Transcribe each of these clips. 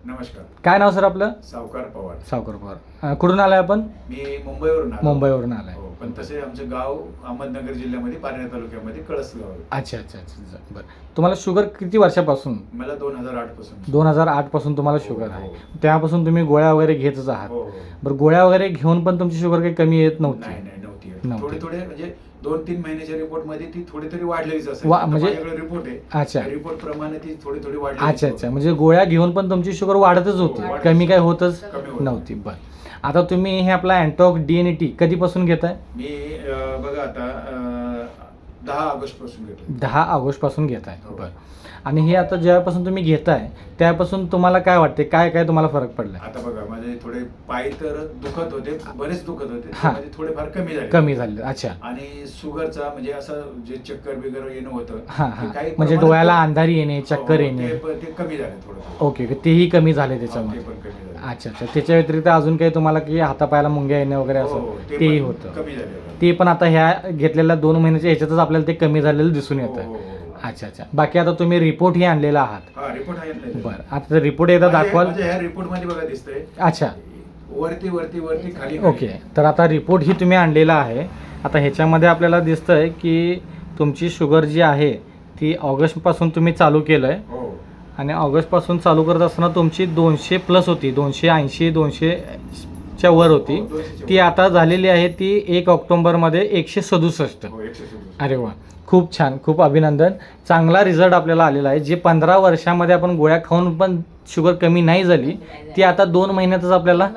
नमस्कार. काय नाव सर आपलं? सावकार पवार. सावकार पवार. कुठून आलाय आपण? मी मुंबईवरून आलो. मुंबईवरून आलाय. हो, पण तसे आमचं गाव अहमदनगर जिल्ह्यामध्ये पारनेर तालुक्यामध्ये कळस गाव आहे. अच्छा अच्छा अच्छा बरं. तुम्हाला शुगर किती वर्षापासून? मला 2008 पासून. 2008 पासून तुम्हाला शुगर आहे. त्यापासून तुम्ही गोळ्या वगैरे घेतच आहात. हो. बरं, गोळ्या वगैरे घेऊन पण तुमची शुगर काही कमी येत नव्हती? नाही नव्हती. थोडे म्हणजे 2-3 महिन्याच्या रिपोर्ट मध्ये ती थोडी वाढलेलीच असेल. म्हणजे रिपोर्ट आहे. अच्छा. रिपोर्ट प्रमाणे ती थोडी वाढली. अच्छा अच्छा, म्हणजे गोळ्या घेऊन पण तुमची शुगर वाढतच होती, कमी काय होतच नव्हती. बरं, आता तुम्ही हे आपला अँटॉक DNAT कधीपासून घेताय? मी बघा आता 10 ऑगस्ट पासून घेतो. 10 ऑगस्ट पासून घेताय. बरं, आणि हे आता जेव्हापासून तुम्ही घेताय त्यापासून तुम्हाला काय वाटते, काय काय तुम्हाला फरक पडला? आता बघा माझे थोडे पाय तर दुखत होते, बरेच दुखत होते, हा. म्हणजे थोडेफार कमी झाले. अच्छा. आणि शुगरचा म्हणजे असं जे चक्कर बिगर येणं होतं, हां ते हां, काही म्हणजे प्रमाणात डोळ्याला अंधारी येणे, चक्कर हो, येणे, ते कमी झाले थोडं. ओके, तेही कमी झाले ते त्याच्यामध्ये. पण कमी झाले. अच्छा अच्छा, त्याच्या व्यतिरिक्त अजून काही तुम्हाला की हातापायाला मुंग्या येणे वगैरे हो, असं ते तेही पण होतं? कमी झाले. ते पण आता ह्या घेतलेल्या 2 महिन्याच्या ह्याच्यातच आपल्याला ते कमी झालेलं दिसून हो, येतं. हो, हो. अच्छा अच्छा, बाकी आता तुम्ही रिपोर्टही आणलेला आहात? हा, रिपोर्ट आहे ना. बरं, आता रिपोर्ट एकदा दाखवाल? ह्या रिपोर्ट मध्ये बघा दिसतंय. अच्छा, वरती खाली. ओके, तर आता रिपोर्ट ही तुम्ही आणलेला आहे. आता ह्याच्यामध्ये आपल्याला दिसतंय की तुमची शुगर जी आहे ती ऑगस्टपासून तुम्ही चालू केलं आहे, हो. आणि ऑगस्टपासून चालू करत असताना तुमची 200+ होती, 280 200च्या वर होती. हो, 200 ती आता झालेली आहे ती 1 ऑक्टोबरमध्ये 167. हो, 167. अरे वा, खूप छान, खूप अभिनंदन. चांगला रिझल्ट आपल्याला आलेला आहे. जे 15 वर्षामध्ये आपण गोळ्या खाऊन पण शुगर कमी नाही झाली, ती आता 2 महिन्यातच आपल्याला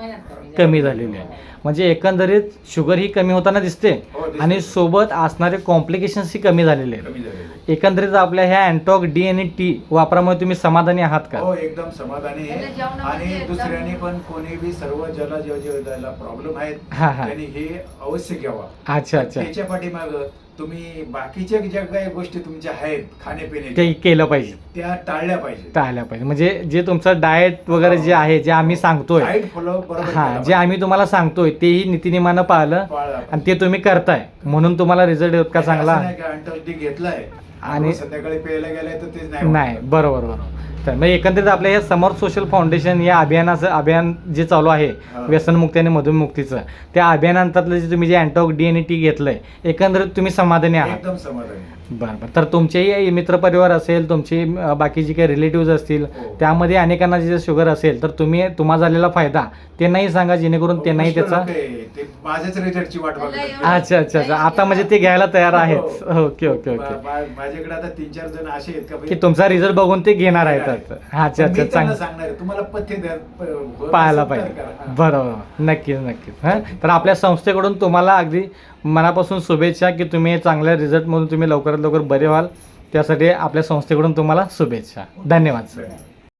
कमी झालेली आहे. म्हणजे एकंदरीत शुगर ही कमी होताना दिसते, हो, दिसते. आणि सोबत असणारे कॉम्प्लिकेशन्सही कमी झालेले आहेत. कमी झालेले. एकंदरीत आपल्या ह्या अँटॉक DNAT वापरामुळे तुम्ही समाधानी आहात का? हो, एकदम समाधानी आहे. आणि दुसऱ्याने पण कोणी बी सर्व ज्याला प्रॉब्लेम आहेत हा हा, त्यांनी हे अवश्य घ्यावा. अच्छा अच्छा, त्याच्या पाठीमाग तुम्ही बाकीच्या ज्या काही गोष्टी तुमच्या आहेत ते खाण्यापिण्याच्या केलं पाहिजे, त्या टाळल्या पाहिजे. टाळल्या पाहिजे. म्हणजे जे तुमचं डाएट वगैरे जे आहे, जे आम्ही सांगतोय, डाएट फॉलो बरोबर हा, केलं जे आम्ही तुम्हाला सांगतोय तेही नीतिनियमानं पाळलं, पाळलं आणि ते तुम्ही करताय म्हणून तुम्हाला रिझल्ट येत का चांगला? असं नाही की अँटॉक्सिडी घेतलाय आणि आणि संध्याकाळी प्यायला गेलाय तर तेच नाही नाही, होत. बरोबर बरोबर. तर मग एकंदरीत आपल्या हे समर्थ सोशल फाउंडेशन या अभियान जे चालू आहे हा. व्यसनमुक्ती आणि मधुमेहमुक्तीचं, त्या अभियानांतर्गत जे तुम्ही जे अँटॉक DNAT घेतलंय, एकंदरीत तुम्ही समाधानी आहात? एकदम समाधानी. बरं बरं. तर तुमचेही मित्रपरिवार असेल, तुमचे बाकी जे काही रिलेटिव्ह असतील, हो. त्यामध्ये अनेकांना जे शुगर असेल, तर तुम्हाला झालेला फायदा त्यांनाही सांगा, जेणेकरून त्यांनाही पुष्कळ त्याचा. लोकं आहे, ते माझ्याच रिझल्टची वाट बघतात. अच्छा अच्छा अच्छा, आता म्हणजे ते घ्यायला तयार आहेत. हो. ओके ओके ओके, माझ्याकडे आता 3-4 जण असे आहेत का की तुमचा रिझल्ट बघून ते घेणार आहेत. अच्छा अच्छा, मी त्यांना चांगलं, सांगणार आहे, तुम्हाला पथ्य पाहायला पाहिजे. बरोबर, नक्कीच नक्कीच. हां, तर आपल्या संस्थेकडून तुम्हाला अगदी मनापासून शुभेच्छा की तुम्ही चांगल्या रिझल्टमधून तुम्ही लवकरात लवकर बरे व्हाल. त्यासाठी आपल्या संस्थेकडून तुम्हाला शुभेच्छा. धन्यवाद सर.